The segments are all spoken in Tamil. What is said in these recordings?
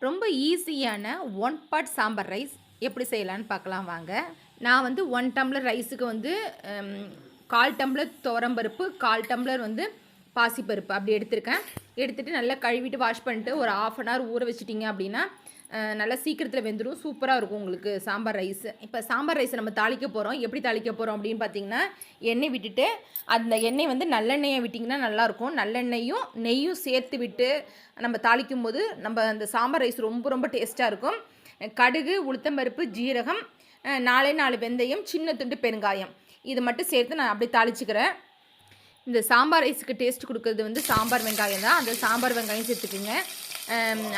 ரொம்ப ஈஸியான ஒன் பாட் சாம்பார் ரைஸ் எப்படி செய்யலான்னு பார்க்கலாம் வாங்க. நான் வந்து 1 டம்ளர் ரைஸுக்கு வந்து 1/4 டம்ளர் துவரம்பருப்பு, 1/4 டம்ளர் வந்து பாசிப்பருப்பு அப்படி எடுத்திருக்கேன். எடுத்துகிட்டு நல்லா கழுவிட்டு வாஷ் பண்ணிட்டு ஒரு 1/2 அன் ஹவர் ஊற வச்சிட்டிங்க அப்படின்னா நல்லா சீக்கிரத்தில் வெந்துடும். சூப்பராக இருக்கும் உங்களுக்கு சாம்பார் ரைஸ். இப்போ சாம்பார் ரைஸ் நம்ம தாளிக்க போகிறோம். எப்படி தாளிக்க போகிறோம் அப்படின்னு பார்த்தீங்கன்னா, எண்ணெய் விட்டுட்டு அந்த எண்ணெய் வந்து நல்லெண்ணெயை விட்டிங்கன்னா நல்லாயிருக்கும். நல்லெண்ணெயும் நெய்யும் சேர்த்து விட்டு நம்ம தாளிக்கும் போது நம்ம அந்த சாம்பார் ரைஸ் ரொம்ப ரொம்ப டேஸ்ட்டாக இருக்கும். கடுகு, உளுத்தம்பருப்பு, ஜீரகம், 4 வெந்தயம், சின்ன துண்டு பெருங்காயம் இது மட்டும் சேர்த்து நான் அப்படியே தாளிச்சுக்கிறேன். இந்த சாம்பார் ரைஸுக்கு டேஸ்ட் கொடுக்குறது வந்து சாம்பார் வெங்காயம் தான். அந்த சாம்பார் வெங்காயம் சேர்த்துக்குங்க.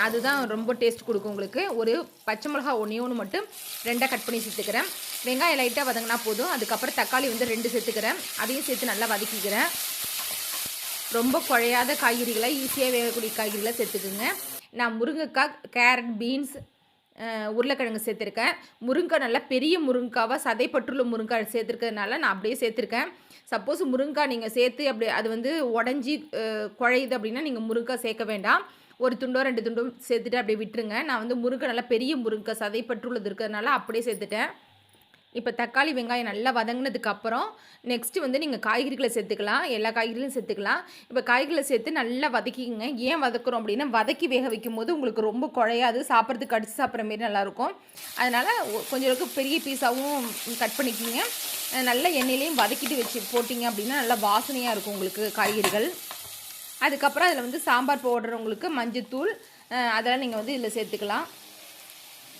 அதுதான் ரொம்ப டேஸ்ட் கொடுக்கும் உங்களுக்கு. ஒரு பச்சை மிளகா ஒன்று மட்டும் 2 கட் பண்ணி சேர்த்துக்கிறேன். வெங்காயம் லைட்டாக வதங்கினா போதும். அதுக்கப்புறம் தக்காளி வந்து 2 சேர்த்துக்கிறேன். அதையும் சேர்த்து நல்லா வதக்கிக்கிறேன். ரொம்ப குழையாத காய்கறிகளை, ஈஸியாக வேகக்கூடிய காய்கறிகளை சேர்த்துக்குங்க. நான் முருங்கைக்காய், கேரட், பீன்ஸ், உருளைக்கிழங்கு சேர்த்துருக்கேன். முருங்காய் நல்லா பெரிய முருங்காவாக சதைப்பற்றுள்ள முருங்காய் சேர்த்துருக்கிறதுனால நான் அப்படியே சேர்த்துருக்கேன். சப்போஸ் முருங்காய் நீங்கள் சேர்த்து அப்படி அது வந்து உடஞ்சி குழையுது அப்படின்னா நீங்கள் முருங்காய் சேர்க்க வேண்டாம். ஒரு துண்டோ 2 துண்டோ சேர்த்துட்டு அப்படியே விட்டுருங்க. நான் வந்து முருங்காய் நல்லா பெரிய முருங்காய் சதைப்பற்றுள்ளது இருக்கிறதுனால அப்படியே சேர்த்துட்டேன். இப்போ தக்காளி, வெங்காயம் நல்லா வதங்கினதுக்கப்புறம் நெக்ஸ்ட்டு வந்து நீங்கள் காய்கறிகளை சேர்த்துக்கலாம். எல்லா காய்கறிகளும் சேர்த்துக்கலாம். இப்போ காய்கறிகளை சேர்த்து நல்லா வதக்கிங்க. ஏன் வதக்குறோம் அப்படின்னா, வதக்கி வேக வைக்கும் போது உங்களுக்கு ரொம்ப குழையாது, சாப்பிட்றதுக்கு கடிச்சு சாப்பிட்ற மாரி நல்லாயிருக்கும். அதனால் கொஞ்சம் பெரிய பீஸாகவும் கட் பண்ணிக்கிங்க. நல்ல எண்ணெயிலையும் வதக்கிட்டு போட்டிங்க அப்படின்னா நல்லா வாசனையாக இருக்கும் உங்களுக்கு காய்கறிகள். அதுக்கப்புறம் அதில் வந்து சாம்பார் போடுறவங்களுக்கு மஞ்சத்தூள் அதெல்லாம் நீங்கள் வந்து இதில் சேர்த்துக்கலாம்.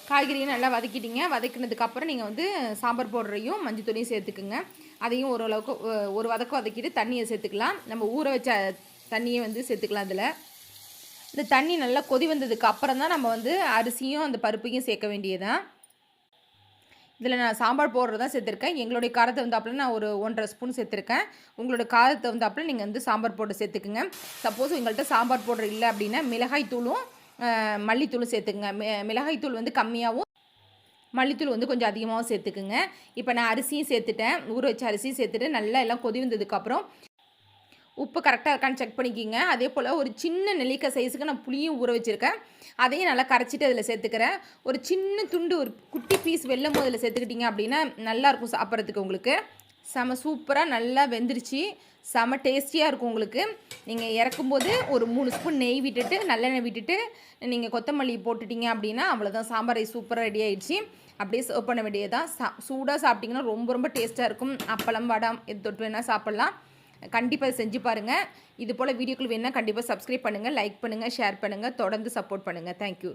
காய்கறியும் நல்லா வதக்கிட்டிங்க. வதக்கினதுக்கப்புறம் நீங்கள் வந்து சாம்பார் பவுடரையும் மஞ்சத்தூளையும் சேர்த்துக்குங்க. அதையும் ஓரளவுக்கு ஒரு வதக்கிட்டு தண்ணியை சேர்த்துக்கலாம். நம்ம ஊற வச்ச தண்ணியை வந்து சேர்த்துக்கலாம். அதில் இந்த தண்ணி நல்லா கொதி வந்ததுக்கு அப்புறம் தான் நம்ம வந்து அரிசியும் அந்த பருப்பையும் சேர்க்க வேண்டியதான். இதில் நான் சாம்பார் பவுடர் தான் சேர்த்துருக்கேன். எங்களுடைய காரத்தை வந்தாப்புல நான் ஒரு 1.5 ஸ்பூன் சேர்த்துருக்கேன். உங்களோட காரத்தை வந்தாப்புல நீங்கள் வந்து சாம்பார் பவுடர் சேர்த்துக்குங்க. சப்போஸ் உங்கள்கிட்ட சாம்பார் பவுடர் இல்லை அப்படின்னா மிளகாய் தூளும் மல்லித்தூளும் சேர்த்துக்குங்க. மிளகாய்த்தூள் வந்து கம்மியாகவும், மல்லித்தூள் வந்து கொஞ்சம் அதிகமாகவும் சேர்த்துக்குங்க. இப்போ நான் அரிசியும் சேர்த்துட்டேன். ஊற வச்ச அரிசியும் சேர்த்துட்டு நல்லா எல்லாம் கொதி வந்ததுக்கப்புறம் உப்பு கரெக்டாக இருக்கான்னு செக் பண்ணிக்கிங்க. அதே போல் ஒரு சின்ன நெல்லிக்காய் சைஸுக்கு நான் புளியும் ஊற வச்சுருக்கேன். அதையும் நல்லா கரைச்சிட்டு அதில் சேர்த்துக்கிறேன். ஒரு சின்ன துண்டு, ஒரு குட்டி பீஸ் வெல்லம் அதில் சேர்த்துக்கிட்டிங்க அப்படின்னா நல்லாயிருக்கும் சாப்பிட்றதுக்கு உங்களுக்கு. செம சூப்பராக நல்லா வெந்துருச்சு. செம டேஸ்டியாக இருக்கும் உங்களுக்கு. நீங்கள் இறக்கும்போது ஒரு 3 ஸ்பூன் நெய் விட்டுட்டு, நல்லெண்ணெய் விட்டுட்டு நீங்கள் கொத்தமல்லி போட்டுட்டிங்க அப்படின்னா அவ்வளோதான், சாம்பார் ரைஸ் சூப்பராக ரெடி ஆகிடுச்சு. அப்படியே சர்வ் பண்ண வேண்டியதான். சூடாக சாப்பிட்டிங்கன்னா ரொம்ப ரொம்ப டேஸ்ட்டாக இருக்கும். அப்பளம், வடம் எது தொட்டு வேணால் சாப்பிட்லாம். கண்டிப்பாக செஞ்சு பாருங்கள். இது போல் வீடியோக்கள் வேணால் கண்டிப்பாக சப்ஸ்கிரைப் பண்ணுங்கள், லைக் பண்ணுங்கள், ஷேர் பண்ணுங்கள், தொடர்ந்து சப்போர்ட் பண்ணுங்கள். தேங்க்யூ.